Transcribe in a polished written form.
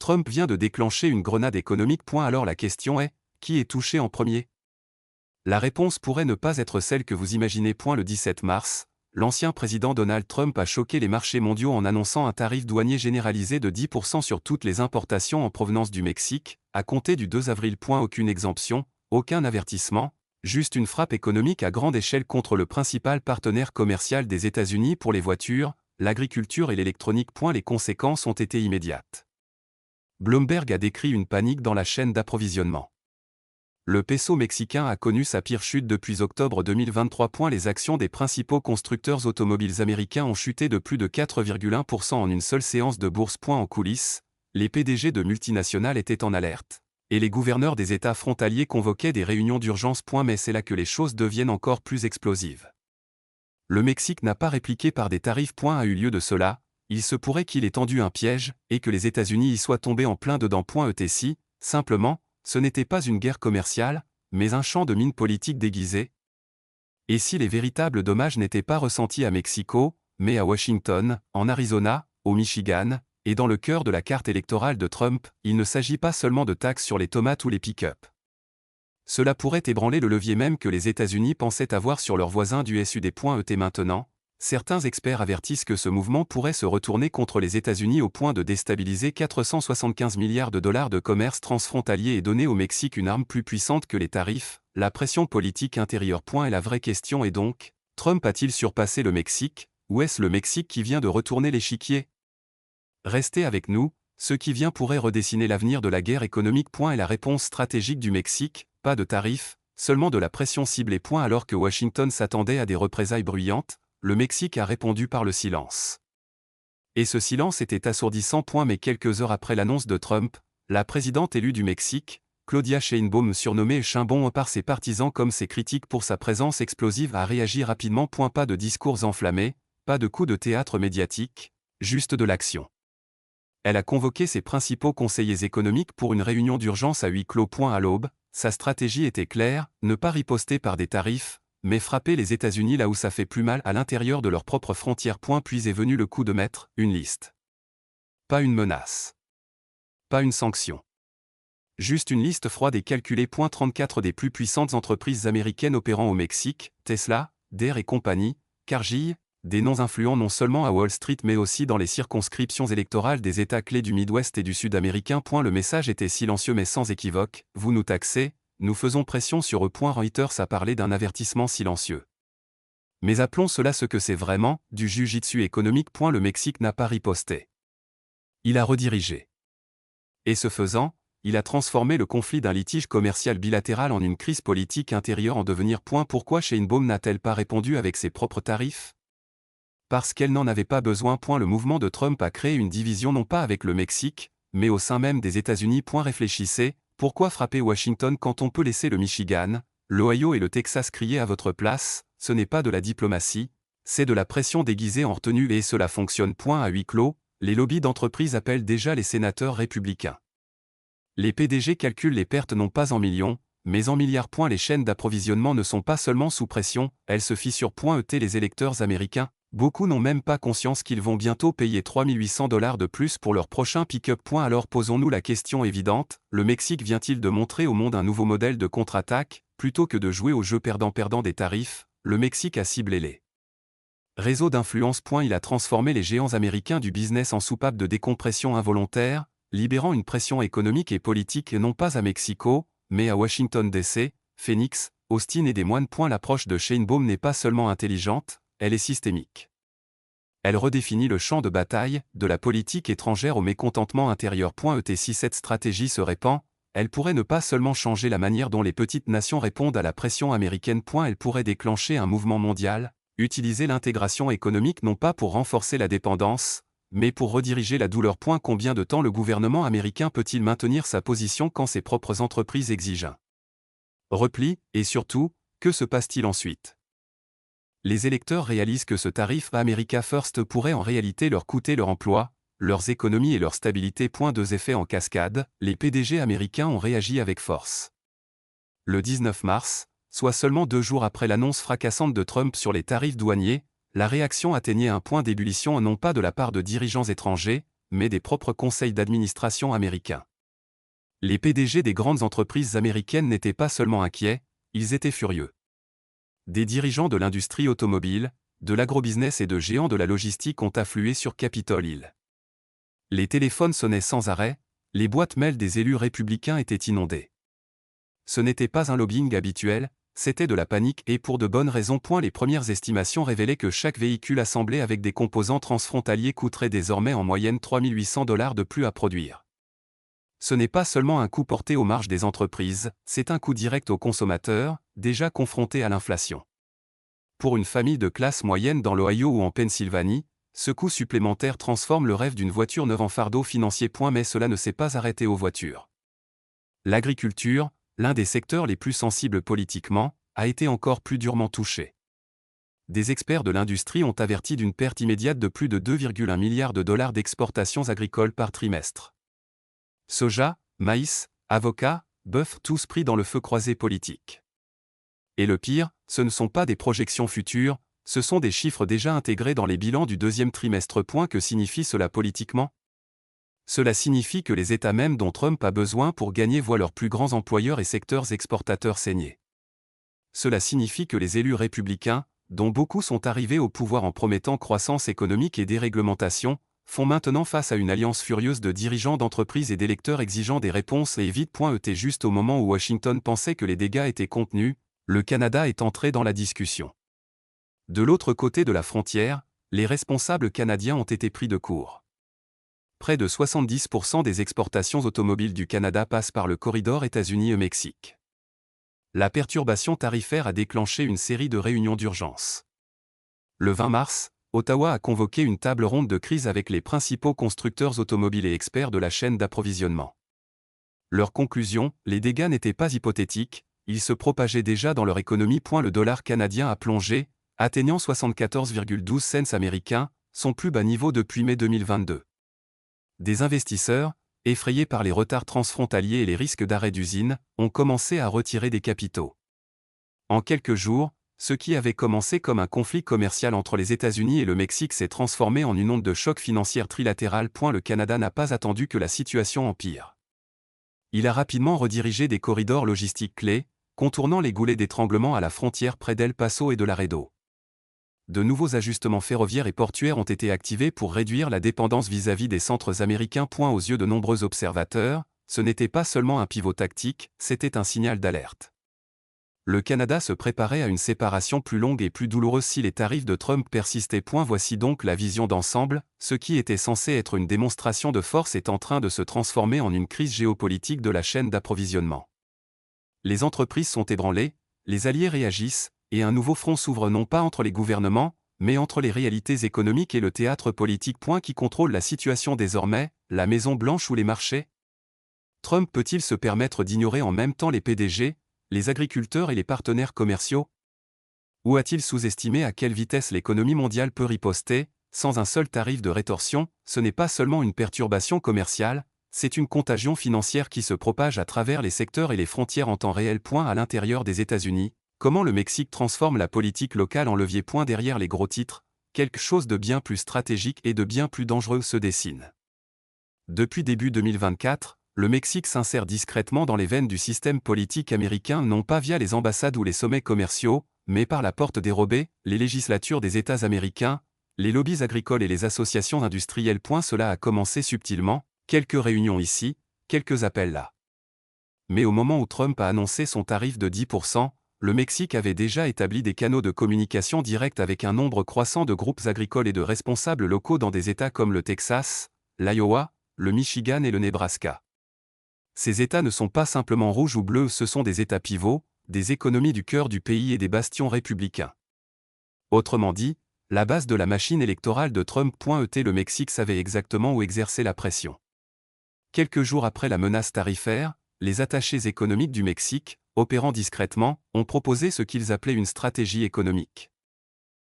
Trump vient de déclencher une grenade économique. Alors la question est, qui est touché en premier? La réponse pourrait ne pas être celle que vous imaginez. Le 17 mars, l'ancien président Donald Trump a choqué les marchés mondiaux en annonçant un tarif douanier généralisé de 10% sur toutes les importations en provenance du Mexique, à compter du 2 avril. Aucune exemption, aucun avertissement, juste une frappe économique à grande échelle contre le principal partenaire commercial des États-Unis pour les voitures, l'agriculture et l'électronique. Les conséquences ont été immédiates. Bloomberg a décrit une panique dans la chaîne d'approvisionnement. Le peso mexicain a connu sa pire chute depuis octobre 2023. Les actions des principaux constructeurs automobiles américains ont chuté de plus de 4,1% en une seule séance de bourse. En coulisses, les PDG de multinationales étaient en alerte, et les gouverneurs des États frontaliers convoquaient des réunions d'urgence. Mais c'est là que les choses deviennent encore plus explosives. Le Mexique n'a pas répliqué par des tarifs. A eu lieu de cela, il se pourrait qu'il ait tendu un piège, et que les États-Unis y soient tombés en plein dedans. Si, simplement, ce n'était pas une guerre commerciale, mais un champ de mine politique déguisé? Et si les véritables dommages n'étaient pas ressentis à Mexico, mais à Washington, en Arizona, au Michigan, et dans le cœur de la carte électorale de Trump, il ne s'agit pas seulement de taxes sur les tomates ou les pick-up. Cela pourrait ébranler le levier même que les États-Unis pensaient avoir sur leurs voisins du SUD. Maintenant, certains experts avertissent que ce mouvement pourrait se retourner contre les États-Unis au point de déstabiliser 475 milliards de dollars de commerce transfrontalier et donner au Mexique une arme plus puissante que les tarifs, la pression politique intérieure. Et la vraie question est donc, Trump a-t-il surpassé le Mexique, ou est-ce le Mexique qui vient de retourner l'échiquier? Restez avec nous, ce qui vient pourrait redessiner l'avenir de la guerre économique. Et la réponse stratégique du Mexique, pas de tarifs, seulement de la pression ciblée. Alors que Washington s'attendait à des représailles bruyantes, le Mexique a répondu par le silence. Et ce silence était assourdissant. Mais quelques heures après l'annonce de Trump, la présidente élue du Mexique, Claudia Sheinbaum, surnommée Chimbon par ses partisans comme ses critiques pour sa présence explosive, a réagi rapidement. Pas de discours enflammés, pas de coups de théâtre médiatique, juste de l'action. Elle a convoqué ses principaux conseillers économiques pour une réunion d'urgence à huis clos. À l'aube, sa stratégie était claire, ne pas riposter par des tarifs, mais frapper les États-Unis là où ça fait plus mal, à l'intérieur de leurs propres frontières. Puis est venu le coup de mettre une liste. Pas une menace. Pas une sanction. Juste une liste froide et calculée. 34 des plus puissantes entreprises américaines opérant au Mexique, Tesla, Deere et compagnie, Cargill, des noms influents non seulement à Wall Street mais aussi dans les circonscriptions électorales des États clés du Midwest et du Sud américain. Le message était silencieux mais sans équivoque, vous nous taxez, nous faisons pression sur eux. Reuters a parlé d'un avertissement silencieux. Mais appelons cela ce que c'est vraiment, du jiu-jitsu économique. Le Mexique n'a pas riposté. Il a redirigé. Et ce faisant, il a transformé le conflit d'un litige commercial bilatéral en une crise politique intérieure en devenir. Pourquoi Sheinbaum n'a-t-elle pas répondu avec ses propres tarifs? Parce qu'elle n'en avait pas besoin. Le mouvement de Trump a créé une division non pas avec le Mexique, mais au sein même des États-Unis. Réfléchissez, pourquoi frapper Washington quand on peut laisser le Michigan, l'Ohio et le Texas crier à votre place? Ce n'est pas de la diplomatie, c'est de la pression déguisée en retenue et cela fonctionne. À huis clos, les lobbies d'entreprise appellent déjà les sénateurs républicains. Les PDG calculent les pertes non pas en millions, mais en milliards. Les chaînes d'approvisionnement ne sont pas seulement sous pression, elles se fissurent. Les électeurs américains, beaucoup n'ont même pas conscience qu'ils vont bientôt payer 3 800 $ de plus pour leur prochain pick-up. Alors posons-nous la question évidente, le Mexique vient-il de montrer au monde un nouveau modèle de contre-attaque? Plutôt que de jouer au jeu perdant-perdant des tarifs, le Mexique a ciblé les réseaux d'influence. Il a transformé les géants américains du business en soupapes de décompression involontaire, libérant une pression économique et politique non pas à Mexico, mais à Washington DC, Phoenix, Austin et des moines. L'approche de Sheinbaum n'est pas seulement intelligente, elle est systémique. Elle redéfinit le champ de bataille, de la politique étrangère au mécontentement intérieur. Si cette stratégie se répand, elle pourrait ne pas seulement changer la manière dont les petites nations répondent à la pression américaine. Elle pourrait déclencher un mouvement mondial, utiliser l'intégration économique non pas pour renforcer la dépendance, mais pour rediriger la douleur. Combien de temps le gouvernement américain peut-il maintenir sa position quand ses propres entreprises exigent un repli, et surtout, que se passe-t-il ensuite? Les électeurs réalisent que ce tarif America First pourrait en réalité leur coûter leur emploi, leurs économies et leur stabilité. Deux effets en cascade, les PDG américains ont réagi avec force. Le 19 mars, soit seulement 2 jours après l'annonce fracassante de Trump sur les tarifs douaniers, la réaction atteignait un point d'ébullition non pas de la part de dirigeants étrangers, mais des propres conseils d'administration américains. Les PDG des grandes entreprises américaines n'étaient pas seulement inquiets, ils étaient furieux. Des dirigeants de l'industrie automobile, de l'agrobusiness et de géants de la logistique ont afflué sur Capitol Hill. Les téléphones sonnaient sans arrêt, les boîtes mail des élus républicains étaient inondées. Ce n'était pas un lobbying habituel, c'était de la panique et pour de bonnes raisons. Les premières estimations révélaient que chaque véhicule assemblé avec des composants transfrontaliers coûterait désormais en moyenne $3 800 de plus à produire. Ce n'est pas seulement un coût porté aux marges des entreprises, c'est un coût direct aux consommateurs, déjà confrontés à l'inflation. Pour une famille de classe moyenne dans l'Ohio ou en Pennsylvanie, ce coût supplémentaire transforme le rêve d'une voiture neuve en fardeau financier. Mais cela ne s'est pas arrêté aux voitures. L'agriculture, l'un des secteurs les plus sensibles politiquement, a été encore plus durement touché. Des experts de l'industrie ont averti d'une perte immédiate de plus de $2,1 milliards d'exportations agricoles par trimestre. Soja, maïs, avocats, bœuf, tous pris dans le feu croisé politique. Et le pire, ce ne sont pas des projections futures, ce sont des chiffres déjà intégrés dans les bilans du deuxième trimestre. Que signifie cela politiquement ? Cela signifie que les États mêmes dont Trump a besoin pour gagner voient leurs plus grands employeurs et secteurs exportateurs saigner. Cela signifie que les élus républicains, dont beaucoup sont arrivés au pouvoir en promettant croissance économique et déréglementation, font maintenant face à une alliance furieuse de dirigeants d'entreprises et d'électeurs exigeant des réponses et vite. Juste au moment où Washington pensait que les dégâts étaient contenus, le Canada est entré dans la discussion. De l'autre côté de la frontière, les responsables canadiens ont été pris de court. Près de 70% des exportations automobiles du Canada passent par le corridor États-Unis-Mexique. La perturbation tarifaire a déclenché une série de réunions d'urgence. Le 20 mars, Ottawa a convoqué une table ronde de crise avec les principaux constructeurs automobiles et experts de la chaîne d'approvisionnement. Leur conclusion, les dégâts n'étaient pas hypothétiques, ils se propageaient déjà dans leur économie. Le dollar canadien a plongé, atteignant 74,12 cents américains, son plus bas niveau depuis mai 2022. Des investisseurs, effrayés par les retards transfrontaliers et les risques d'arrêt d'usine, ont commencé à retirer des capitaux. En quelques jours, ce qui avait commencé comme un conflit commercial entre les États-Unis et le Mexique s'est transformé en une onde de choc financière trilatérale. Le Canada n'a pas attendu que la situation empire. Il a rapidement redirigé des corridors logistiques clés, contournant les goulets d'étranglement à la frontière près d'El Paso et de Laredo. De nouveaux ajustements ferroviaires et portuaires ont été activés pour réduire la dépendance vis-à-vis des centres américains. Aux yeux de nombreux observateurs, ce n'était pas seulement un pivot tactique, c'était un signal d'alerte. Le Canada se préparait à une séparation plus longue et plus douloureuse si les tarifs de Trump persistaient. Voici donc la vision d'ensemble, ce qui était censé être une démonstration de force est en train de se transformer en une crise géopolitique de la chaîne d'approvisionnement. Les entreprises sont ébranlées, les alliés réagissent, et un nouveau front s'ouvre non pas entre les gouvernements, mais entre les réalités économiques et le théâtre politique. Qui contrôle la situation désormais, la Maison-Blanche ou les marchés ? Trump peut-il se permettre d'ignorer en même temps les PDG, les agriculteurs et les partenaires commerciaux ? Ou a-t-il sous-estimé à quelle vitesse l'économie mondiale peut riposter, sans un seul tarif de rétorsion ? Ce n'est pas seulement une perturbation commerciale, c'est une contagion financière qui se propage à travers les secteurs et les frontières en temps réel. À l'intérieur des États-Unis, comment le Mexique transforme la politique locale en levier. Derrière les gros titres, quelque chose de bien plus stratégique et de bien plus dangereux se dessine. Depuis début 2024, le Mexique s'insère discrètement dans les veines du système politique américain non pas via les ambassades ou les sommets commerciaux, mais par la porte dérobée, les législatures des États américains, les lobbies agricoles et les associations industrielles. Cela a commencé subtilement, quelques réunions ici, quelques appels là. Mais au moment où Trump a annoncé son tarif de 10%, le Mexique avait déjà établi des canaux de communication directs avec un nombre croissant de groupes agricoles et de responsables locaux dans des États comme le Texas, l'Iowa, le Michigan et le Nebraska. Ces États ne sont pas simplement rouges ou bleus, ce sont des États pivots, des économies du cœur du pays et des bastions républicains. Autrement dit, la base de la machine électorale de Trump. Le Mexique savait exactement où exercer la pression. Quelques jours après la menace tarifaire, les attachés économiques du Mexique, opérant discrètement, ont proposé ce qu'ils appelaient une stratégie économique.